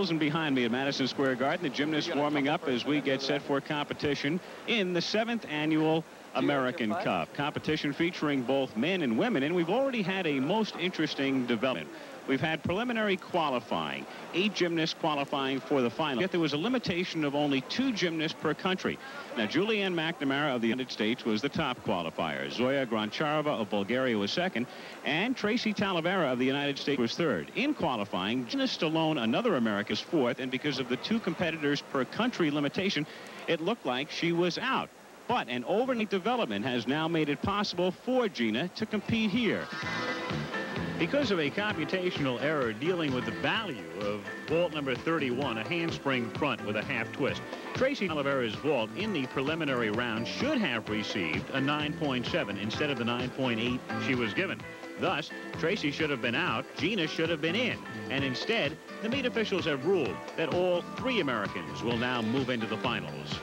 10,000 behind me at Madison Square Garden. The gymnasts warming up as we get set for competition in the 7th annual American Cup. Competition featuring both men and women, and we've already had a most interesting development. We've had preliminary qualifying, 8 gymnasts qualifying for the final. Yet there was a limitation of only 2 gymnasts per country. Now, Julianne McNamara of the United States was the top qualifier. Zoya Grancharova of Bulgaria was second, and Tracee Talavera of the United States was third. In qualifying, Gina Stallone, another American, was fourth, and because of the 2 competitors per country limitation, it looked like she was out. But an overnight development has now made it possible for Gina to compete here. Because of a computational error dealing with the value of vault number 31, a handspring front with a half twist, Tracee Talavera's vault in the preliminary round should have received a 9.7 instead of the 9.8 she was given. Thus, Tracee should have been out, Gina should have been in, and instead, the meet officials have ruled that all 3 Americans will now move into the finals.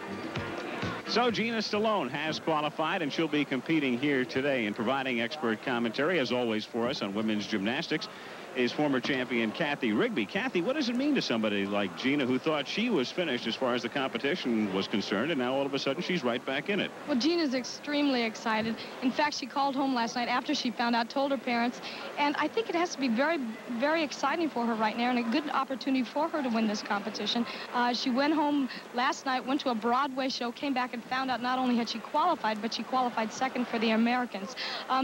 So Gina Stallone has qualified, and she'll be competing here today and providing expert commentary, as always, for us on women's gymnastics, is former champion Kathy Rigby. Kathy, what does it mean to somebody like Gina, who thought she was finished as far as the competition was concerned, and now all of a sudden she's right back in it? Well, Gina's extremely excited. In fact, she called home last night after she found out, told her parents, and I think it has to be very, very exciting for her right now and a good opportunity for her to win this competition. She went home last night, went to a Broadway show, came back and found out not only had she qualified, but she qualified second for the Americans.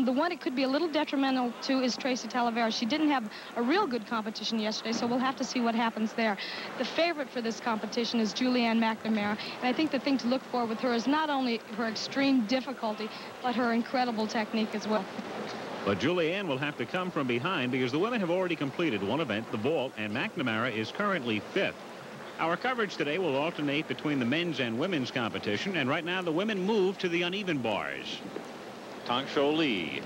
The one it could be a little detrimental to is Tracee Talavera. She didn't have a real good competition yesterday, so we'll have to see what happens there. The favorite for this competition is Julianne McNamara, and I think the thing to look for with her is not only her extreme difficulty, but her incredible technique as well. But Julianne will have to come from behind because the women have already completed one event, the vault, and McNamara is currently 5th. Our coverage today will alternate between the men's and women's competition, and right now the women move to the uneven bars. Tangsho Lee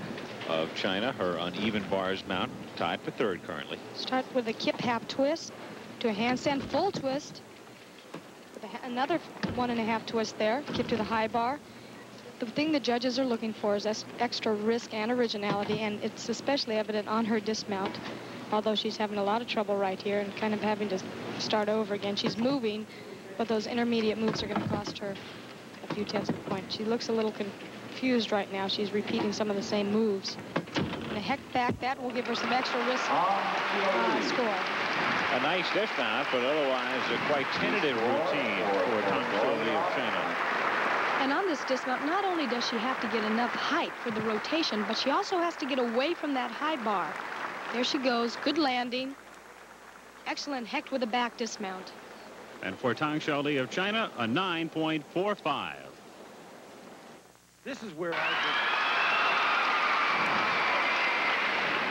of China, her uneven bars mount, tied for 3rd currently. Start with a kip half twist to a handstand full twist. With another 1.5 twist there, kip to the high bar. The thing the judges are looking for is extra risk and originality, and it's especially evident on her dismount, although she's having a lot of trouble right here and kind of having to start over again. She's moving, but those intermediate moves are going to cost her a few tenths of a point. She looks a little confused right now. She's repeating some of the same moves. And a heck back, that will give her some extra risk score. A nice dismount, but otherwise a quite tentative routine for Tangsho Lee of China. And on this dismount, not only does she have to get enough height for the rotation, but she also has to get away from that high bar. There she goes, good landing. Excellent hecht with a back dismount. And for Tangsho Lee of China, a 9.45. This is where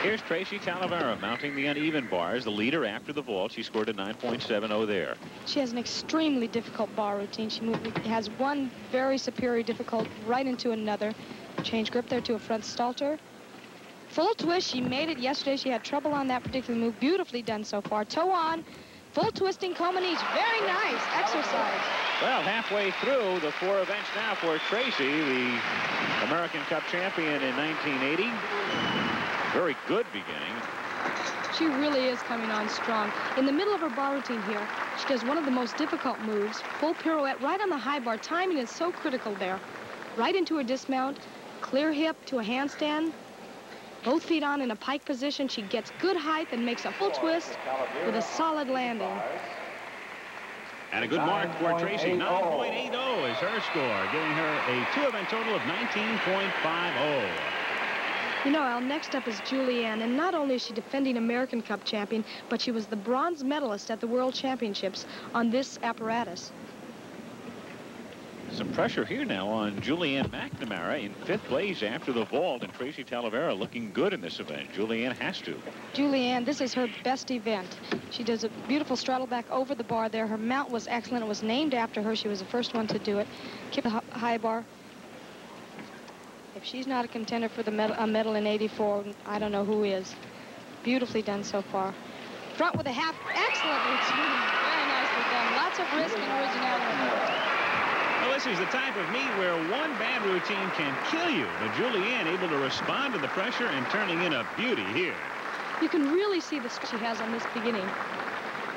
Here's Tracee Talavera mounting the uneven bars, the leader after the vault. She scored a 9.70 there. She has an extremely difficult bar routine. She has one very superior difficult right into another. Change grip there to a front stalter. Full twist. She made it yesterday. She had trouble on that particular move. Beautifully done so far. Toe on. Full twisting Komenich. Very nice exercise. Well, halfway through the 4 events now for Tracee, the American Cup champion in 1980. Very good beginning. She really is coming on strong. In the middle of her bar routine here, she does one of the most difficult moves, full pirouette right on the high bar. Timing is so critical there. Right into her dismount, clear hip to a handstand, both feet on in a pike position. She gets good height and makes a full twist with a solid landing. And a good mark for Tracee. 9.80 is her score, giving her a 2-event total of 19.50. You know, Al, next up is Julianne, and not only is she defending American Cup champion, but she was the bronze medalist at the World Championships on this apparatus. Some pressure here now on Julianne McNamara in 5th place after the vault, and Tracee Talavera looking good in this event. Julianne has to. Julianne, this is her best event. She does a beautiful straddle back over the bar there. Her mount was excellent. It was named after her. She was the first one to do it. Keep the high bar. If she's not a contender for the medal in '84, I don't know who is. Beautifully done so far. Front with a half. Excellent routine. Very nicely done. Lots of risk and originality. Well, this is the type of meet where one bad routine can kill you, but Julianne able to respond to the pressure and turning in a beauty here. You can really see the strength she has on this beginning.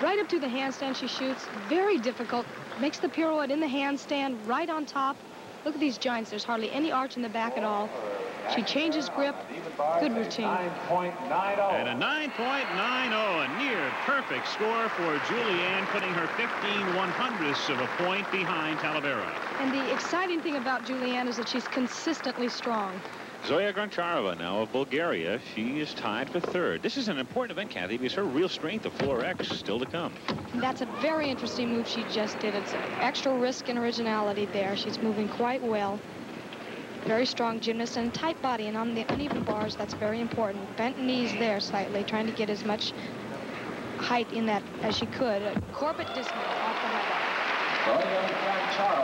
Right up to the handstand she shoots. Very difficult. Makes the pirouette in the handstand right on top. Look at these giants. There's hardly any arch in the back at all. She changes grip. Good routine. And a 9.90, a near perfect score for Julianne, putting her 15/100ths of a point behind Talavera. And the exciting thing about Julianne is that she's consistently strong. Zoya Grancharova now of Bulgaria. She is tied for third. This is an important event, Kathy, because her real strength, the floor X, still to come. That's a very interesting move she just did. It's extra risk and originality there. She's moving quite well. Very strong gymnast and tight body, and on the uneven bars, that's very important. Bent knees there slightly, trying to get as much height in that as she could. A Corbett dismount off the high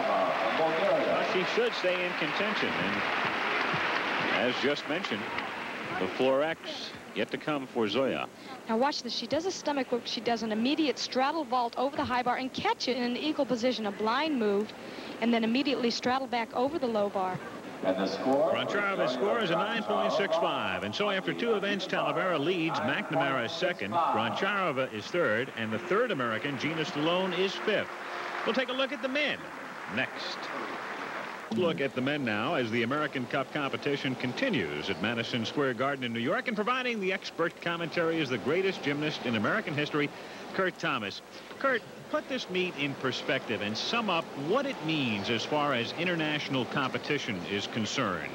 bar. Well, she should stay in contention, and as just mentioned, the floor X yet to come for Zoya. Now watch this. She does a stomach work. She does an immediate straddle vault over the high bar and catch it in an equal position, a blind move, and then immediately straddle back over the low bar. And the score? Grancharova's score is a 9.65. And so after two events, Talavera leads. McNamara is second. Grancharova is third. And the third American, Gina Stallone, is fifth. We'll take a look at the men next. Look at the men now as the American Cup competition continues at Madison Square Garden in New York. And providing the expert commentary is the greatest gymnast in American history, Kurt Thomas. Kurt, put this meet in perspective and sum up what it means as far as international competition is concerned.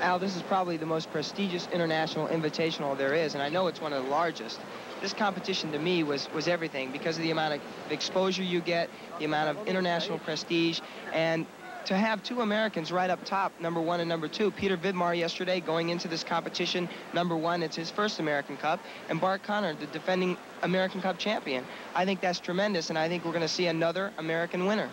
Al, this is probably the most prestigious international invitational there is, and I know it's one of the largest. This competition to me was everything because of the amount of exposure you get, the amount of international prestige, and to have two Americans right up top, number one and number two. Peter Vidmar yesterday going into this competition, number one, it's his first American Cup, and Bart Connor, the defending American Cup champion. I think that's tremendous, and I think we're going to see another American winner.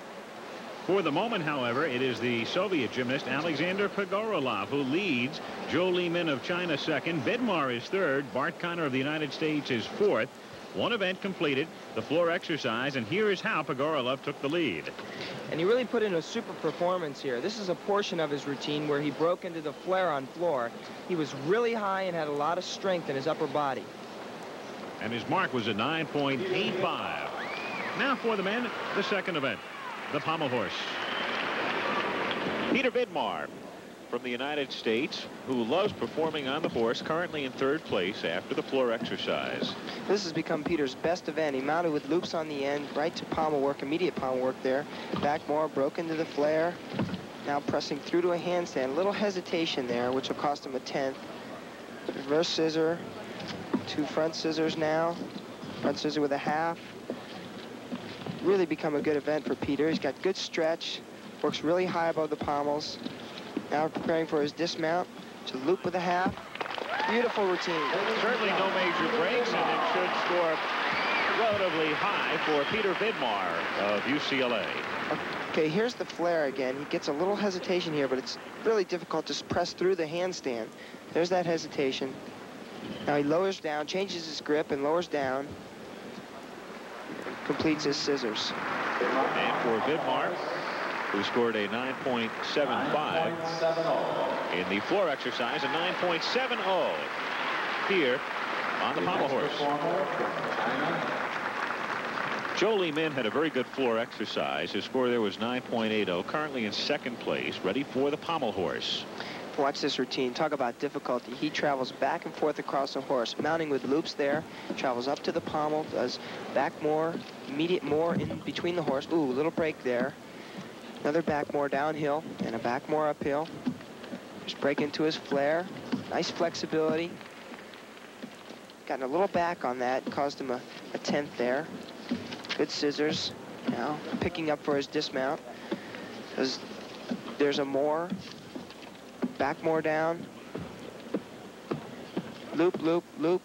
For the moment, however, it is the Soviet gymnast Alexander Pogorelov who leads. Jolie Min of China second. Vidmar is third. Bart Connor of the United States is fourth. One event completed, the floor exercise, and here is how Pogorelov took the lead. And he really put in a super performance here. This is a portion of his routine where he broke into the flare on floor. He was really high and had a lot of strength in his upper body. And his mark was a 9.85. Now for the men, the second event, the pommel horse. Peter Vidmar from the United States, who loves performing on the horse, currently in third place after the floor exercise. This has become Peter's best event. He mounted with loops on the end, right to pommel work, immediate pommel work there. Back more, broke into the flare. Now pressing through to a handstand. Little hesitation there, which will cost him a 10th. Reverse scissor, two front scissors now. Front scissor with a half. Really become a good event for Peter. He's got good stretch, works really high above the pommels. Now preparing for his dismount to loop with a half. Beautiful routine. Certainly no major breaks, and it should score relatively high for Peter Vidmar of UCLA. Okay, here's the flare again. He gets a little hesitation here, but it's really difficult to press through the handstand. There's that hesitation. Now he lowers down, changes his grip, and lowers down. Completes his scissors. And for Vidmar, who scored a 9.75 in the floor exercise, a 9.70 here on the pommel horse. Jolie Min had a very good floor exercise. His score there was 9.80, currently in second place, ready for the pommel horse. Watch this routine. Talk about difficulty. He travels back and forth across the horse, mounting with loops there, travels up to the pommel, does back more, immediate more in between the horse. Ooh, little break there. Another back more downhill and a back more uphill. Just break into his flare. Nice flexibility. Gotten a little back on that. Caused him a 10th there. Good scissors. Now picking up for his dismount. There's a more. Back more down. Loop, loop, loop.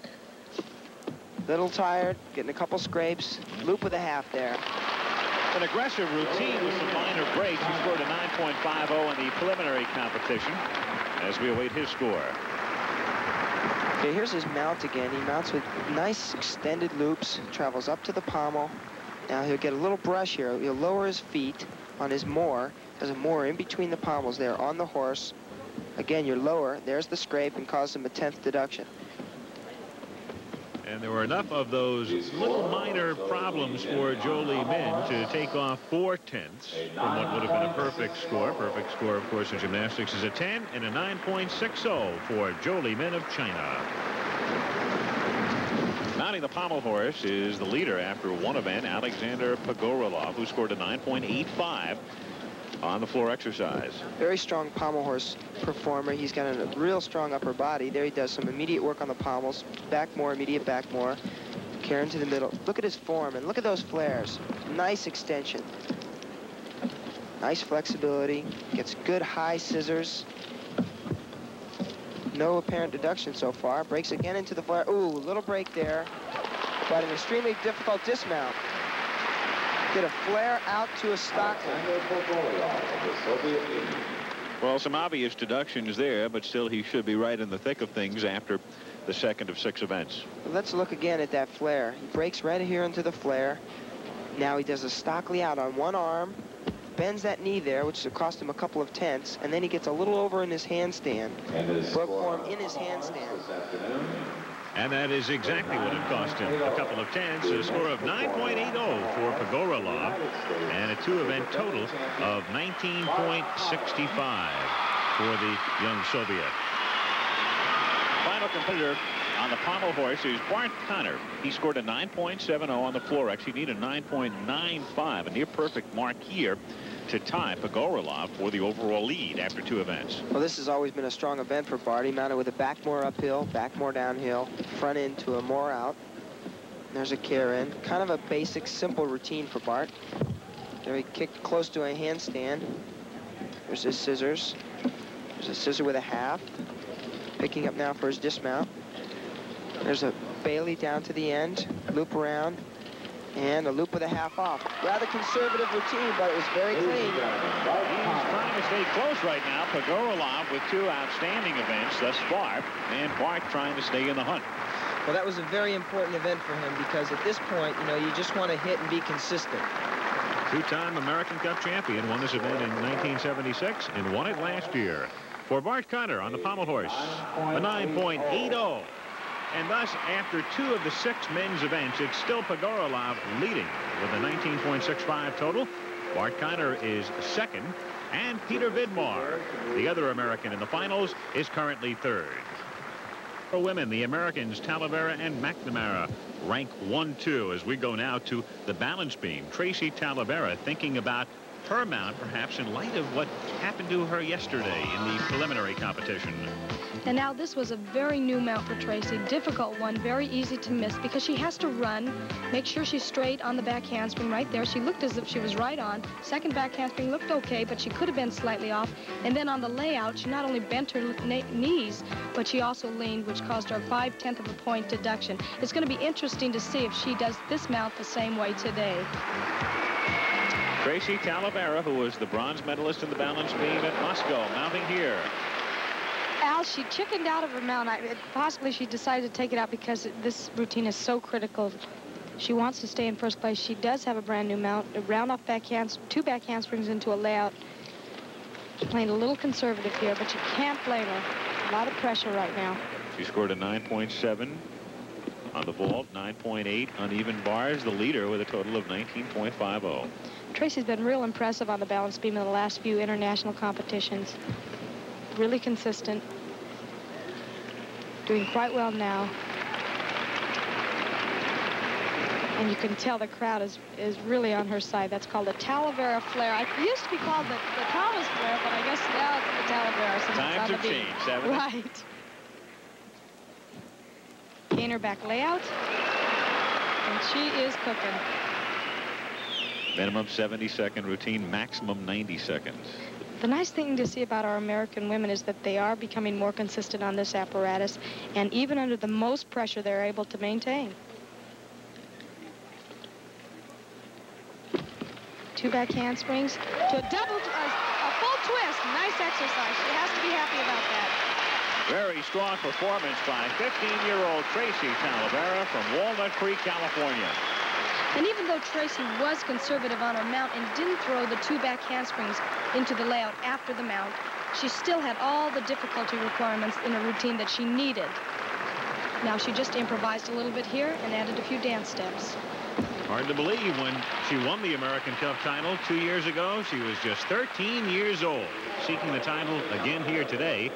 Little tired. Getting a couple scrapes. Loop with a half there. An aggressive routine with some minor breaks. He scored a 9.50 in the preliminary competition as we await his score. Okay, here's his mount again. He mounts with nice extended loops, travels up to the pommel. Now he'll get a little brush here. He'll lower his feet on his more. There's a more in between the pommels there on the horse. Again, you're lower. There's the scrape and causes him a 10th deduction. And there were enough of those little minor problems for Jolie Min to take off 4/10 from what would have been a perfect score. Perfect score, of course, in gymnastics is a 10 and a 9.60 for Jolie Min of China. Mounting the pommel horse is the leader after one event, Alexander Pogorelov, who scored a 9.85 on the floor exercise. Very strong pommel horse performer. He's got a real strong upper body. There he does some immediate work on the pommels. Back more, immediate back more. Carrying to the middle. Look at his form and look at those flares. Nice extension. Nice flexibility. Gets good high scissors. No apparent deduction so far. Breaks again into the flare. Ooh, little break there. But an extremely difficult dismount. Get a flare out to a Stockton. Well, some obvious deductions there, but still he should be right in the thick of things after the second of 6 events. Let's look again at that flare. He breaks right here into the flare. Now he does a Stockley out on one arm, bends that knee there, which cost him a couple of tenths, and then he gets a little over in his handstand. Broke form in his handstand. And that is exactly what it cost him. A couple of tenths, a score of 9.80 for Pogorelov, and a 2-event total of 19.65 for the young Soviet. Final competitor on the pommel horse is Bart Connor. He scored a 9.70 on the floor. Actually, need a 9.95, a near perfect mark here to tie Pogorelov for the overall lead after 2 events. Well, this has always been a strong event for Bart. He mounted with a back more uphill, back more downhill, front end to a more out. There's a care in. Kind of a basic, simple routine for Bart. There he kicked close to a handstand. There's his scissors. There's a scissor with a half. Picking up now for his dismount. There's a Bailey down to the end, loop around, and a loop with a half off. Rather conservative routine, but it was very clean. He's trying to stay close right now. Pogorelov with 2 outstanding events thus far, and Bart trying to stay in the hunt. Well, that was a very important event for him because at this point, you know, you just want to hit and be consistent. 2-time American Cup champion, won this event in 1976 and won it last year. For Bart Connor on the pommel horse, a 9.80. And thus, after 2 of the 6 men's events, it's still Pogorelov leading with a 19.65 total. Bart Connor is second, and Peter Vidmar, the other American in the finals, is currently third. For women, the Americans Talavera and McNamara rank 1-2 as we go now to the balance beam. Tracee Talavera thinking about her mount, perhaps in light of what happened to her yesterday in the preliminary competition. And now this was a very new mount for Tracee. Difficult one, very easy to miss because she has to run, make sure she's straight on the back handspring right there. She looked as if she was right on. Second back handspring looked okay, but she could have been slightly off. And then on the layout, she not only bent her knees, but she also leaned, which caused her a 5/10 of a point deduction. It's going to be interesting to see if she does this mount the same way today. Tracee Talavera, who was the bronze medalist in the balance beam at Moscow, mounting here. Al, she chickened out of her mount. Possibly she decided to take it out because this routine is so critical. She wants to stay in first place. She does have a brand new mount, a round off backhand, 2 back handsprings into a layout. She's playing a little conservative here, but you can't blame her. A lot of pressure right now. She scored a 9.7 on the vault, 9.8 uneven bars, the leader with a total of 19.50. Tracee's been real impressive on the balance beam in the last few international competitions. Really consistent. Doing quite well now. And you can tell the crowd is really on her side. That's called the Talavera flare. It used to be called the Thomas flare, but I guess now it's the Talavera. Times have changed, haven't they? Right. Gainer back layout. And she is cooking. Minimum 70-second routine, maximum 90 seconds. The nice thing to see about our American women is that they are becoming more consistent on this apparatus, and even under the most pressure, they're able to maintain. 2 back handsprings to a full twist. Nice exercise. She has to be happy about that. Very strong performance by 15-year-old Tracee Talavera from Walnut Creek, California. And even though Tracee was conservative on her mount and didn't throw the 2 back handsprings into the layout after the mount, she still had all the difficulty requirements in a routine that she needed. Now she just improvised a little bit here and added a few dance steps. Hard to believe when she won the American Cup title 2 years ago. She was just 13 years old, seeking the title again here today.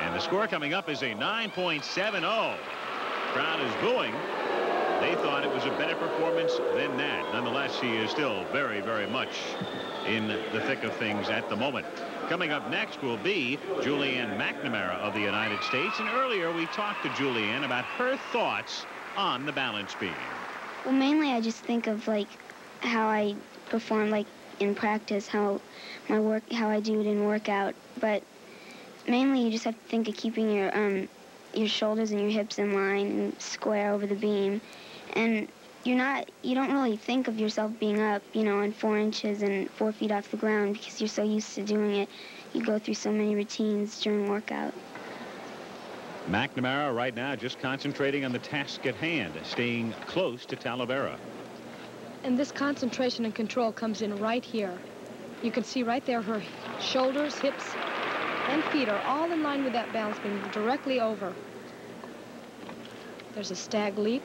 And the score coming up is a 9.70. Crowd is booing. They thought it was a better performance than that. Nonetheless, she is still very, very much in the thick of things at the moment. Coming up next will be Julianne McNamara of the United States. And earlier we talked to Julianne about her thoughts on the balance beam. Well, mainly I just think of like how I perform like in practice, how I do it in workout. But mainly you just have to think of keeping your shoulders and your hips in line and square over the beam. And you don't really think of yourself being up, you know, on 4 inches and 4 feet off the ground because you're so used to doing it. You go through so many routines during workout. McNamara right now just concentrating on the task at hand, staying close to Talavera. And this concentration and control comes in right here. You can see right there her shoulders, hips, and feet are all in line with that balance beam, directly over. There's a stag leap.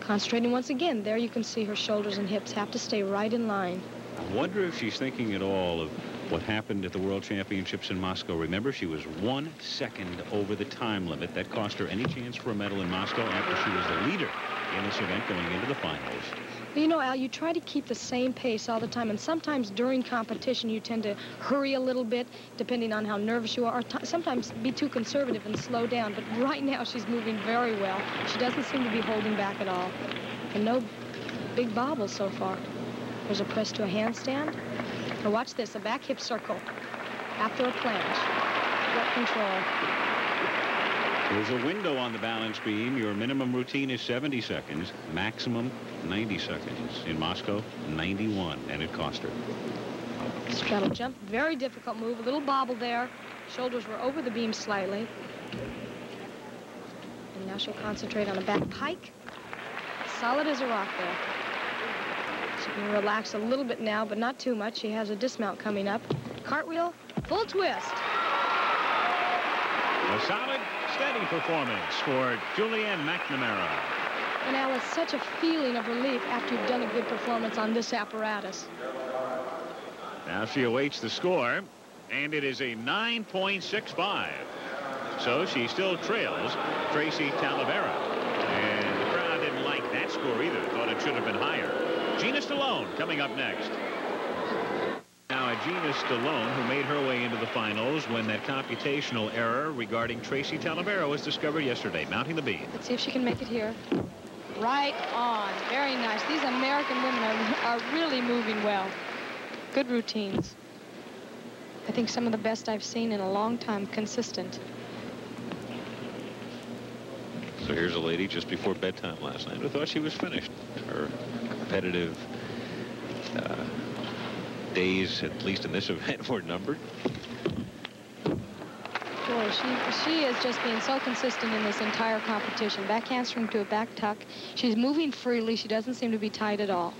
Concentrating once again. There you can see her shoulders and hips have to stay right in line. I wonder if she's thinking at all of what happened at the World Championships in Moscow. Remember, she was 1 second over the time limit. That cost her any chance for a medal in Moscow after she was the leader in this event going into the finals. Well, you know, Al, you try to keep the same pace all the time, and sometimes during competition you tend to hurry a little bit, depending on how nervous you are, or sometimes be too conservative and slow down. But right now she's moving very well. She doesn't seem to be holding back at all. And no big bobbles so far. There's a press to a handstand. Now watch this, a back hip circle after a planche. What control. There's a window on the balance beam. Your minimum routine is 70 seconds, maximum 90 seconds. In Moscow, 91, and it cost her. Straddle jump, very difficult move. A little bobble there. Shoulders were over the beam slightly. And now she'll concentrate on a back pike. Solid as a rock there. She can relax a little bit now, but not too much. She has a dismount coming up. Cartwheel, full twist. A solid, steady performance for Julianne McNamara. And now it's such a feeling of relief after you've done a good performance on this apparatus. Now she awaits the score, and it is a 9.65. So she still trails Tracee Talavera. And the crowd didn't like that score either. Thought it should have been higher. Gina Stallone coming up next. Now, Gina Stallone, who made her way into the finals when that computational error regarding Tracee Talavera was discovered yesterday, mounting the beam. Let's see if she can make it here. Right on. Very nice. These American women are really moving well. Good routines. I think some of the best I've seen in a long time, consistent. So here's a lady just before bedtime last night who thought she was finished. Her competitive days, at least in this event, were numbered. Boy, she is just being so consistent in this entire competition. Back handspring to a back tuck. She's moving freely. She doesn't seem to be tight at all.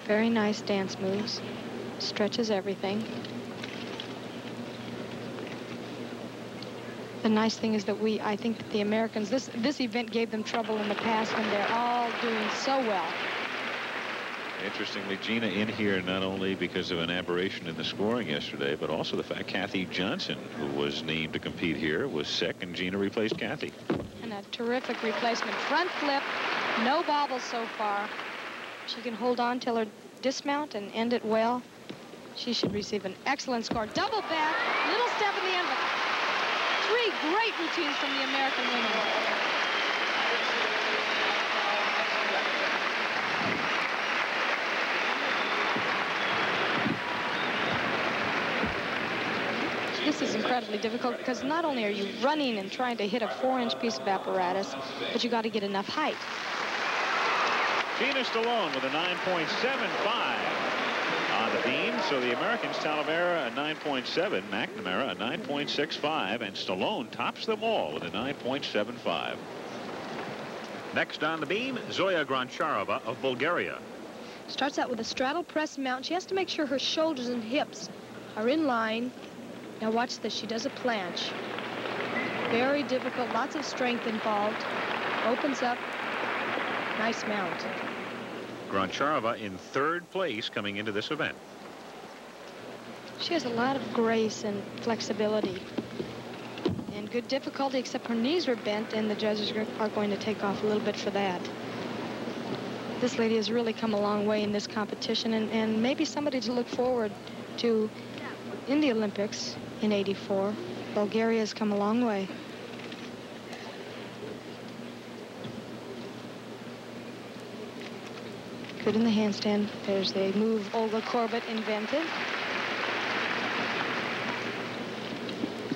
Very nice dance moves. Stretches everything. The nice thing is that I think that the Americans, this event gave them trouble in the past, and they're all doing so well. Interestingly, Gina in here not only because of an aberration in the scoring yesterday, but also the fact Kathy Johnson, who was named to compete here, was sick, and Gina replaced Kathy. And a terrific replacement. Front flip, no bobbles so far. She can hold on till her dismount and end it well. She should receive an excellent score. Double back, little step in the end, but 3 great routines from the American women. This is incredibly difficult because not only are you running and trying to hit a 4-inch piece of apparatus, but you got to get enough height. Gina Stallone with a 9.75 on the beam. So the Americans, Talavera a 9.7, McNamara a 9.65, and Stallone tops them all with a 9.75. Next on the beam, Zoya Grancharova of Bulgaria. Starts out with a straddle press mount. She has to make sure her shoulders and hips are in line. Now watch this. She does a planche. Very difficult, lots of strength involved. Opens up. Nice mount. Grancharova in 3rd place coming into this event. She has a lot of grace and flexibility. And good difficulty, except her knees were bent, and the judges are going to take off a little bit for that. This lady has really come a long way in this competition, and maybe somebody to look forward to in the Olympics in '84. Bulgaria has come a long way. Good in the handstand. There's the move Olga Korbut invented.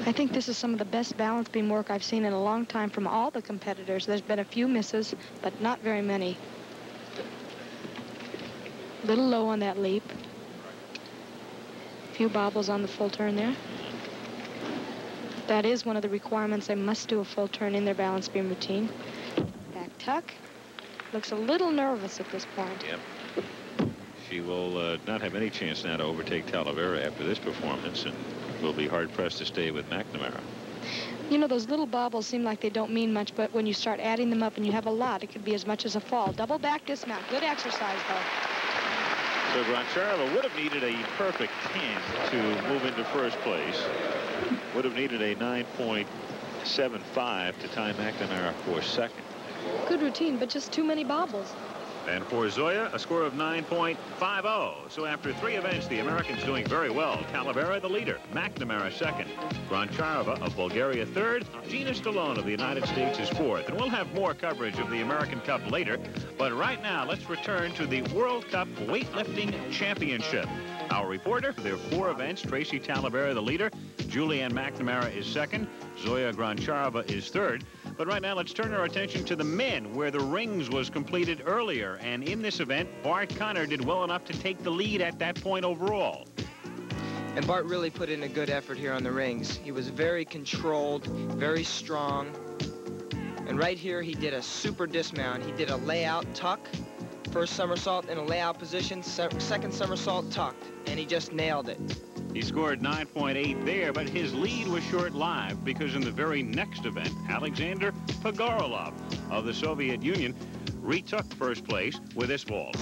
I think this is some of the best balance beam work I've seen in a long time from all the competitors. There's been a few misses, but not very many. A little low on that leap. A few bobbles on the full turn there. That is one of the requirements. They must do a full turn in their balance beam routine. Back tuck. Looks a little nervous at this point. Yep. She will not have any chance now to overtake Talavera after this performance, and will be hard-pressed to stay with McNamara. You know, those little bobbles seem like they don't mean much, but when you start adding them up and you have a lot, it could be as much as a fall. Double back dismount. Good exercise, though. So Grancharova would have needed a perfect 10 to move into 1st place. Would have needed a 9.75 to tie McNamara for 2nd. Good routine, but just too many bobbles. And for Zoya, a score of 9.50. So after 3 events, the Americans doing very well. Talavera, the leader. McNamara, 2nd. Grancharova of Bulgaria, 3rd. Gina Stallone of the United States is 4th. And we'll have more coverage of the American Cup later. But right now, let's return to the World Cup Weightlifting Championship. Our reporter, there are 4 events. Tracee Talavera, the leader. Julianne McNamara is 2nd. Zoya Grancharova is 3rd. But right now, let's turn our attention to the men, where the rings was completed earlier. And in this event, Bart did well enough to take the lead at that point overall. And Bart really put in a good effort here on the rings. He was very controlled, very strong. And right here, he did a super dismount. He did a layout tuck, 1st somersault in a layout position, 2nd somersault tucked, and he just nailed it. He scored 9.8 there, but his lead was short-lived because in the very next event, Alexander Pogorelov of the Soviet Union retook 1st place with this vault.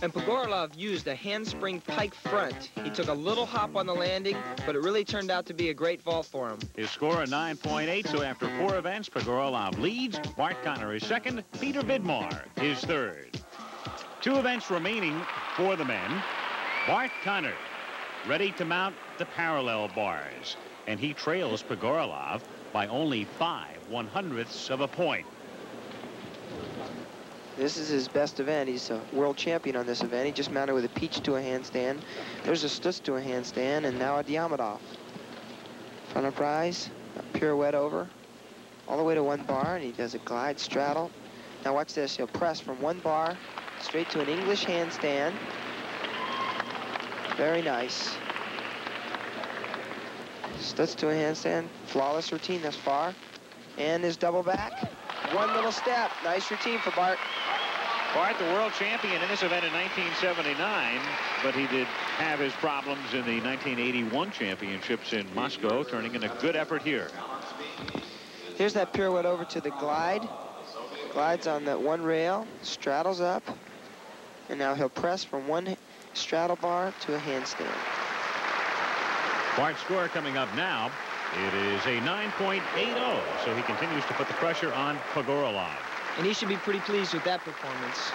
And Pogorelov used a handspring pike front. He took a little hop on the landing, but it really turned out to be a great vault for him. His score of 9.8, so after 4 events, Pogorelov leads. Bart is 2nd. Peter Vidmar is 3rd. 2 events remaining for the men. Bart ready to mount the parallel bars, and he trails Pogorelov by only 5/100ths of a point. This is his best event. He's a world champion on this event. He just mounted with a peach to a handstand. There's a stutz to a handstand, and now a Diamondov. Front of rise, a pirouette over, all the way to 1 bar, and he does a glide straddle. Now watch this. He'll press from 1 bar straight to an English handstand. Very nice. Stutz to a handstand. Flawless routine thus far. And his double back. 1 little step. Nice routine for Bart. Bart, the world champion in this event in 1979, but he did have his problems in the 1981 championships in Moscow, turning in a good effort here. Here's that pirouette over to the glide. Glides on that 1 rail. Straddles up. And now he'll press from 1 straddle bar to a handstand. Bart's score coming up now. It is a 9.80, so he continues to put the pressure on Pogorelov. And he should be pretty pleased with that performance.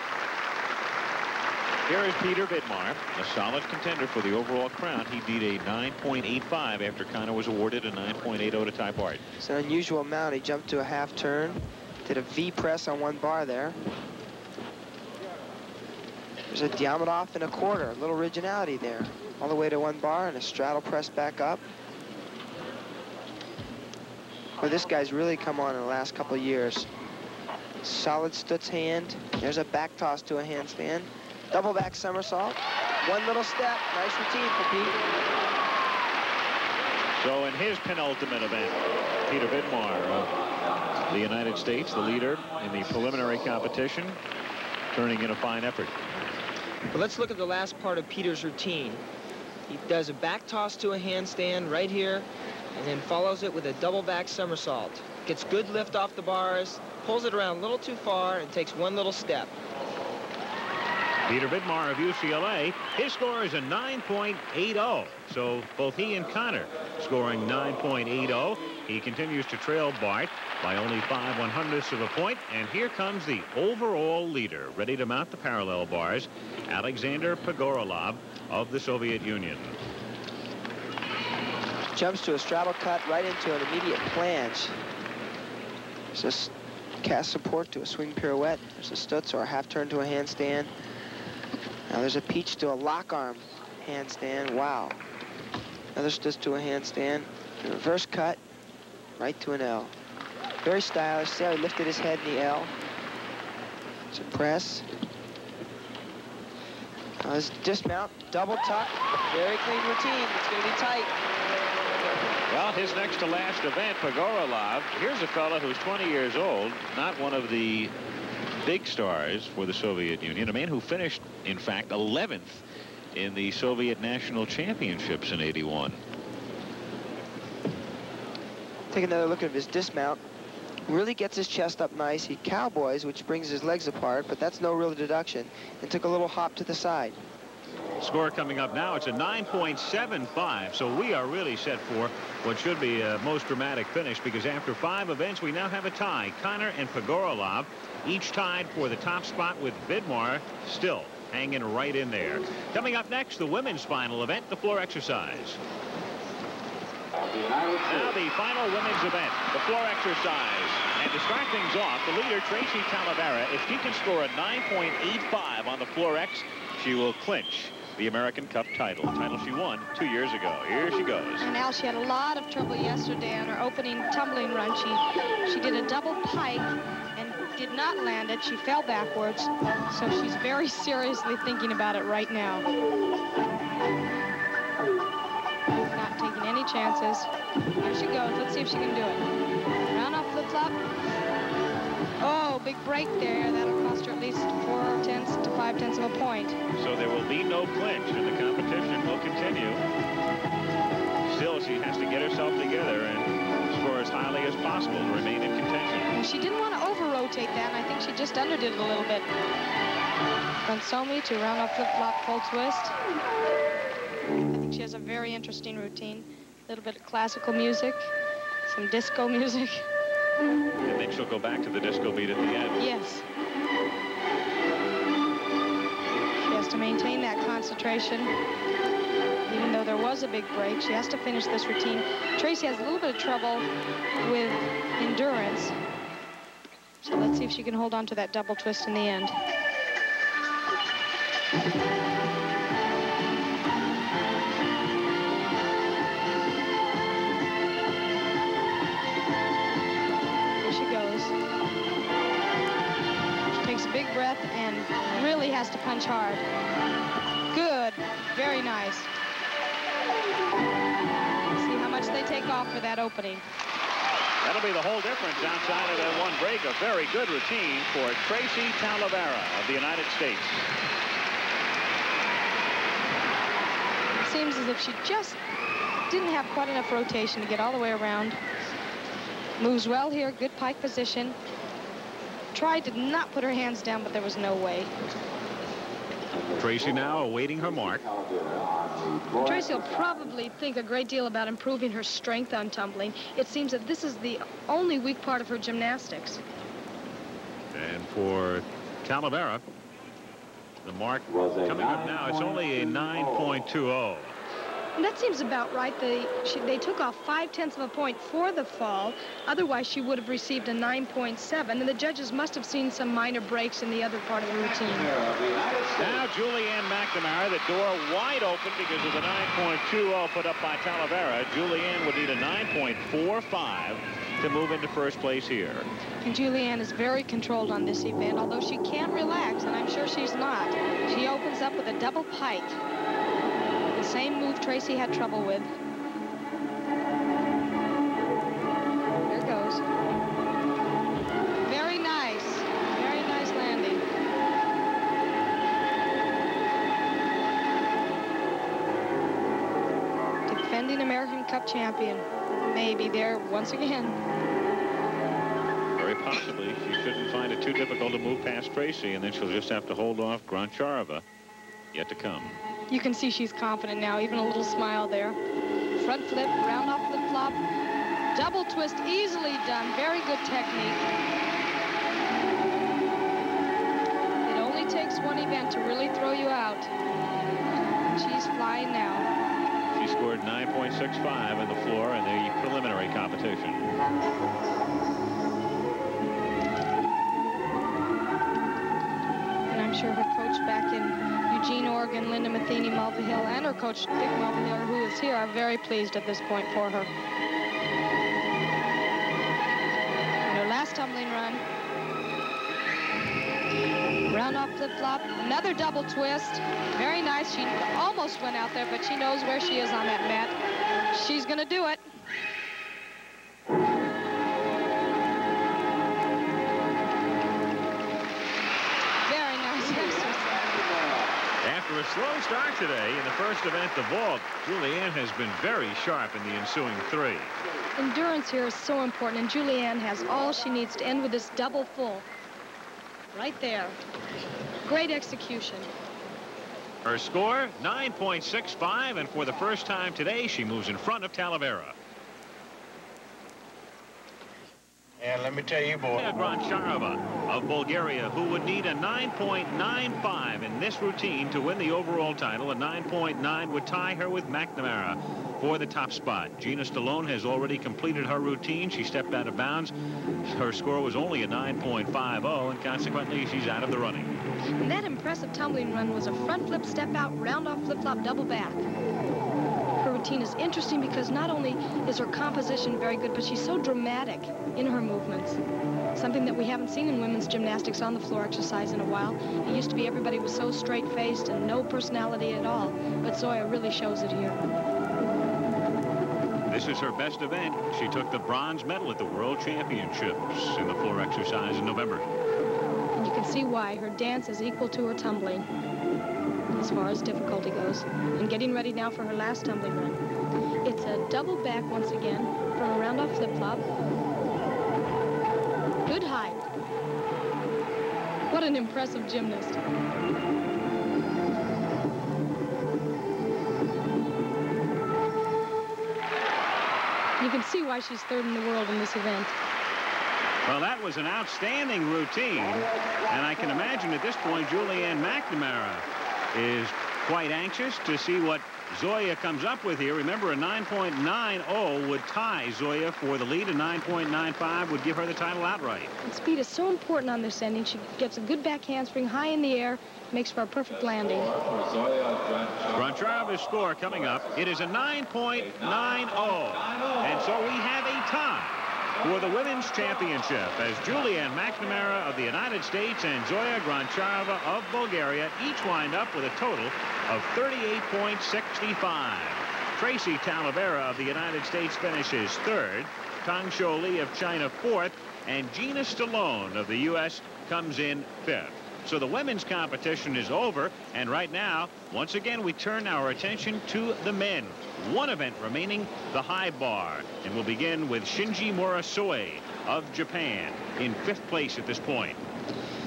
Here is Peter Vidmar, a solid contender for the overall crown. He beat a 9.85 after Connor was awarded a 9.80 to tie Bart. It's an unusual mount. He jumped to a half turn, did a V press on 1 bar there. There's a Diamondov and a 1/4, a little originality there. All the way to 1 bar and a straddle press back up. Well, this guy's really come on in the last couple of years. Solid stutz hand. There's a back toss to a handstand. Double back somersault. 1 little step. Nice routine for Pete. So in his penultimate event, Peter Vidmar of the United States, the leader in the preliminary competition, turning in a fine effort. But let's look at the last part of Peter's routine. He does a back toss to a handstand right here, and then follows it with a double back somersault. Gets good lift off the bars, pulls it around a little too far, and takes one little step. Peter Vidmar of UCLA, his score is a 9.80. So both he and Connor scoring 9.80. He continues to trail Bart by only 5/100ths of a point. And here comes the overall leader, ready to mount the parallel bars, Alexander Pogorelov of the Soviet Union. Jumps to a straddle cut right into an immediate flange. There's a cast support to a swing pirouette. There's a stutz or a half turn to a handstand. Now there's a peach to a lock arm handstand. Wow. Another stutz to a handstand. A reverse cut right to an L. Very stylish. See how he lifted his head in the L. It's a press. Now this dismount, double tuck. Very clean routine. It's going to be tight. Well, his next to last event, Pogorelov. Here's a fella who's 20 years old, not one of the big stars for the Soviet Union, a man who finished, in fact, 11th in the Soviet National Championships in '81. Take another look at his dismount. Really gets his chest up nice. He cowboys, which brings his legs apart, but that's no real deduction. And took a little hop to the side. Score coming up now, it's a 9.75, so we are really set for what should be a most dramatic finish, because after 5 events we now have a tie. Connor and Pogorelov each tied for the top spot, with Vidmar still hanging right in there. Coming up next, the women's final event, the floor exercise. Now the final women's event, the floor exercise. And to start things off, the leader, Tracee Talavera, if she can score a 9.85 on the floor X, she will clinch the American Cup title she won 2 years ago. Here she goes. And Al, she had a lot of trouble yesterday on her opening tumbling run. She did a double pike and did not land it. She fell backwards. So she's very seriously thinking about it right now. Not taking any chances. Here she goes. Let's see if she can do it. Round off flip-flop. Oh, big break there. That'll cost her at least 4/10 to 5/10 of a point. So there will be no clinch, and the competition will continue. Still, she has to get herself together and score as highly as possible to remain in contention. Well, she didn't want to over-rotate that, and I think she just underdid it a little bit. Front somi to round off flip-flop full twist. I think she has a very interesting routine. A little bit of classical music, some disco music. And then she'll go back to the disco beat at the end. Yes. She has to maintain that concentration. Even though there was a big break, she has to finish this routine. Tracee has a little bit of trouble with endurance. So let's see if she can hold on to that double twist in the end. Big breath and really has to punch hard. Good. Very nice. See how much they take off for that opening. That'll be the whole difference outside of that one break. A very good routine for Tracee Talavera of the United States. It seems as if she just didn't have quite enough rotation to get all the way around. Moves well here. Good pike position. Tried to not put her hands down, but there was no way. Tracee now awaiting her mark. Tracee will probably think a great deal about improving her strength on tumbling. It seems that this is the only weak part of her gymnastics. And for Talavera, the mark coming up now, it's only a 9.20. And that seems about right. They took off 5/10 of a point for the fall. Otherwise, she would have received a 9.7. And the judges must have seen some minor breaks in the other part of the routine. Now, Julianne McNamara, the door wide open because of the 9.20 put up by Talavera. Julianne would need a 9.45 to move into first place here. And Julianne is very controlled on this event, although she can't relax, and I'm sure she's not. She opens up with a double pike. The same move Tracee had trouble with. There goes. Very nice. Very nice landing. Defending reigning American Cup champion. Maybe there once again. Very possibly. She shouldn't find it too difficult to move past Tracee, and then she'll just have to hold off Grancharova. Yet to come. You can see she's confident now, even a little smile there. Front flip, round off flip flop, double twist, easily done. Very good technique. It only takes one event to really throw you out. She's flying now. She scored 9.65 on the floor in the preliminary competition. And I'm sure her coach back in Eugene, Oregon, Linda Matheny, Mulvihill, and her coach, Dick Mulvihill, who is here, are very pleased at this point for her. And her last tumbling run. Round off flip-flop, another double twist. Very nice. She almost went out there, but she knows where she is on that mat. She's going to do it. Very nice exercise. After a slow start today in the first event, the vault, Julianne has been very sharp in the ensuing three. Endurance here is so important, and Julianne has all she needs to end with this double full. Right there. Great execution. Her score, 9.65, and for the first time today, she moves in front of Talavera. And let me tell you, boy. Grancharova of Bulgaria, who would need a 9.95 in this routine to win the overall title. A 9.9 would tie her with McNamara for the top spot. Gina Stallone has already completed her routine. She stepped out of bounds. Her score was only a 9.50, and consequently, she's out of the running. And that impressive tumbling run was a front flip, step out, round off, flip flop, double back. Her routine is interesting because not only is her composition very good, but she's so dramatic in her movements. Something that we haven't seen in women's gymnastics on the floor exercise in a while. It used to be everybody was so straight-faced and no personality at all, but Zoya really shows it here. This is her best event. She took the bronze medal at the World Championships in the floor exercise in November. And you can see why. Her dance is equal to her tumbling as far as difficulty goes. And getting ready now for her last tumbling run. It's a double back once again from a round off flip-flop. Good height. What an impressive gymnast. You can see why she's third in the world in this event. Well, that was an outstanding routine. And I can imagine at this point, Julianne McNamara is quite anxious to see what Zoya comes up with here. Remember, a 9.90 would tie Zoya for the lead. A 9.95 would give her the title outright. And speed is so important on this ending. She gets a good back handspring high in the air, makes for a perfect landing. Grancharova's score coming up. It is a 9.90. And so we have a tie for the women's championship as Julianne McNamara of the United States and Zoya Grancharova of Bulgaria each wind up with a total of 38.65. Tracee Talavera of the United States finishes third. Tang Shou Li of China fourth. And Gina Stallone of the U.S. comes in fifth. So the women's competition is over, and right now, once again, we turn our attention to the men. One event remaining, the high bar, and we'll begin with Shinji Morisue of Japan in fifth place at this point.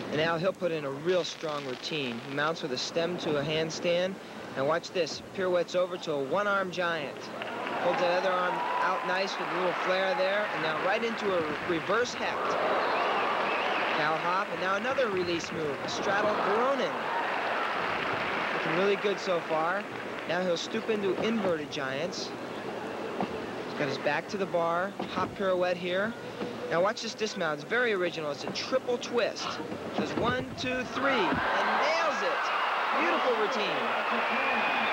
And now he'll put in a real strong routine. He mounts with a stem to a handstand, and watch this, pirouettes over to a one-arm giant. Holds that other arm out nice with a little flare there, and now right into a reverse hecht. Cow hop, and now another release move, a straddle Voronin. Looking really good so far. Now he'll stoop into inverted giants. He's got his back to the bar, hop pirouette here. Now watch this dismount, it's very original. It's a triple twist. Does 1, 2, 3, and nails it. Beautiful routine.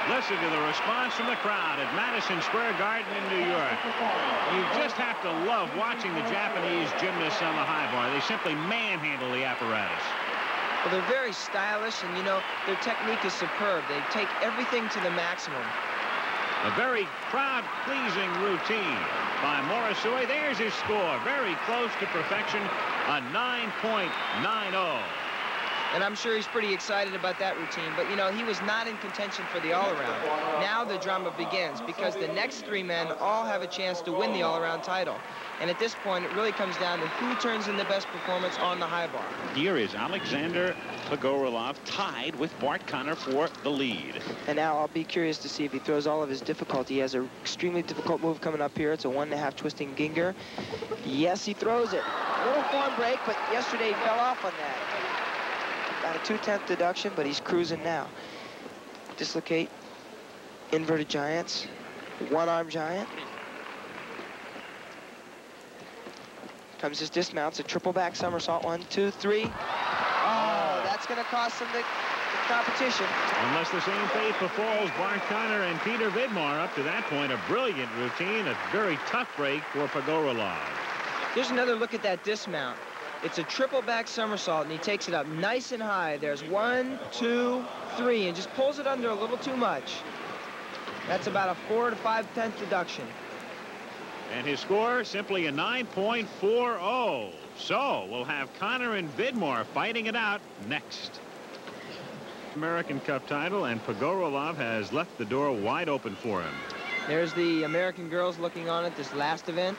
Listen to the response from the crowd at Madison Square Garden in New York. You just have to love watching the Japanese gymnasts on the high bar. They simply manhandle the apparatus. Well, they're very stylish, and, you know, their technique is superb. They take everything to the maximum. A very crowd-pleasing routine by Morisue. There's his score. Very close to perfection, a 9.90. And I'm sure he's pretty excited about that routine. But, you know, he was not in contention for the all-around. Now the drama begins because the next 3 men all have a chance to win the all-around title. And at this point, it really comes down to who turns in the best performance on the high bar. Here is Alexander Pogorelov tied with Bart Conner for the lead. And now I'll be curious to see if he throws all of his difficulty. He has an extremely difficult move coming up here. It's a 1.5 twisting Ginger. Yes, he throws it. A little form break, but yesterday he fell off on that. About a 2/10 deduction, but he's cruising now. Dislocate, inverted giants, 1-arm giant. Comes his dismounts, a triple back somersault, 1, 2, 3. Oh, that's going to cost him the competition. Unless the same fate befalls Bart Conner and Peter Vidmar. Up to that point, a brilliant routine, a very tough break for Pogorelov. Here's another look at that dismount. It's a triple back somersault, and he takes it up nice and high. There's 1, 2, 3, and just pulls it under a little too much. That's about a 4 to 5/10 deduction. And his score, simply a 9.40. So we'll have Conner and Vidmar fighting it out next. American Cup title, and Pogorelov has left the door wide open for him. There's the American girls looking on at this last event.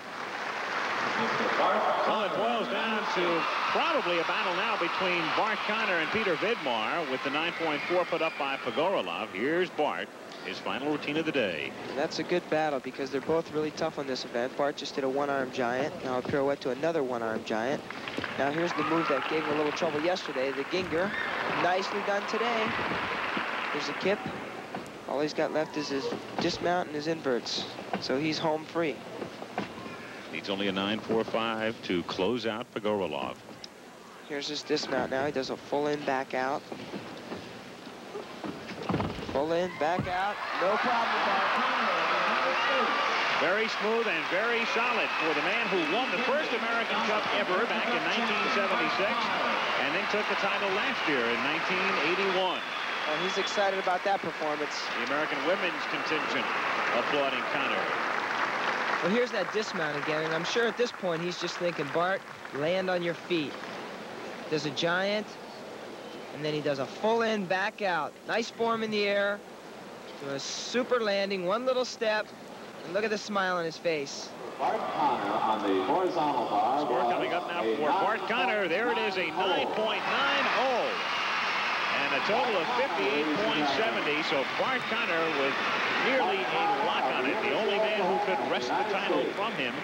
Well, it boils down to probably a battle now between Bart Conner and Peter Vidmar, with the 9.4 put up by Pogorelov. Here's Bart, his final routine of the day. And that's a good battle because they're both really tough on this event. Bart just did a 1-arm giant. Now a pirouette to another 1-arm giant. Now here's the move that gave him a little trouble yesterday, the Ginger. Nicely done today. Here's a kip. All he's got left is his dismount and his inverts. So he's home free. Needs only a 9.45 to close out Pogorelov. Here's his dismount now. He does a full in, back out. Full in, back out. No problem, Bart. Very smooth and very solid for the man who won the first American Cup ever back in 1976 and then took the title last year in 1981. And he's excited about that performance. The American women's contingent applauding Conner. Well, here's that dismount again, and I'm sure at this point he's just thinking, Bart, land on your feet. Does a giant, and then he does a full in, back out. Nice form in the air. Do a super landing, one little step, and look at the smile on his face. Bart Conner on the horizontal bar. Score coming up now for Bart Conner. There it is, a 9.90. And a total of 58.70. So Bart Conner with nearly a lock on it. The only man who could wrest the title from him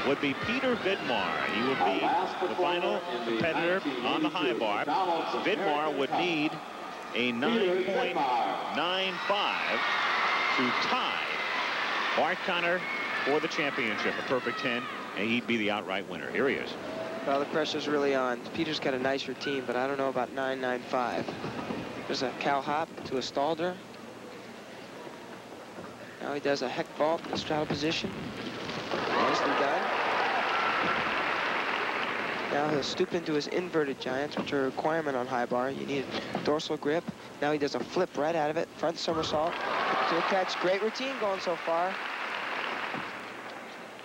would be Peter Vidmar. He would be the final competitor on the high bar. Vidmar would need a 9.95 to tie Bart Conner for the championship. A perfect 10, and he'd be the outright winner. Here he is. Well, the pressure's really on. Peter's got a nice routine, but I don't know about 9.95. There's a cow hop to a stalder. Now he does a heck vault in the straddle position. Nicely done. Now he'll stoop into his inverted giants, which are a requirement on high bar. You need a dorsal grip. Now he does a flip right out of it. Front somersault to a catch. Great routine going so far.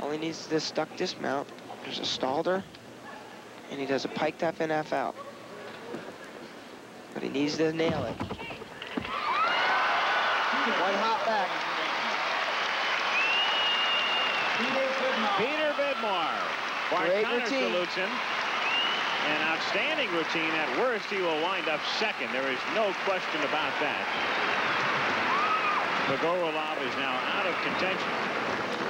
All he needs is this stuck dismount. There's a stalder. And he does a piked half in, half out. But he needs to nail it. One hop back. Peter Vidmar. Bart Great Conner routine. salutes him. An outstanding routine. At worst, he will wind up second. There is no question about that. Pogorelov is now out of contention.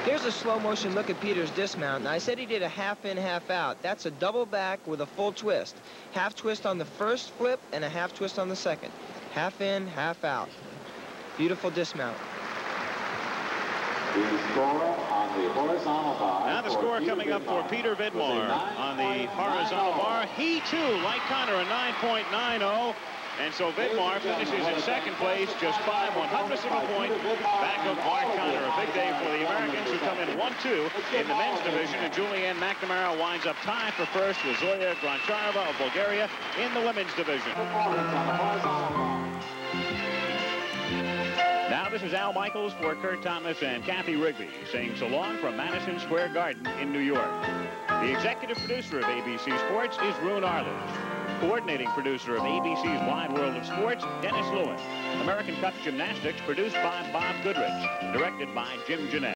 Here's a slow motion look at Peter's dismount. Now, I said he did a half in, half out. That's a double back with a full twist. Half twist on the first flip and a half twist on the second. Half in, half out. Beautiful dismount. The score on the horizontal bar. Now the score coming up for Peter Vidmar on the horizontal bar. He, too, like Conner, a 9.90. And so Vidmar finishes in second place, just 5/100ths of a point back of Bart Conner. A big day for the Americans, who come in 1-2 in the men's division. And Julianne McNamara winds up tied for first with Zoya Grancharova of Bulgaria in the women's division. Now this is Al Michaels for Kurt Thomas and Kathy Rigby saying so long from Madison Square Garden in New York. The executive producer of ABC Sports is Roone Arledge. Coordinating producer of ABC's Wide World of Sports, Dennis Lewis. American Cup Gymnastics produced by Bob Goodrich. Directed by Jim Jeanette.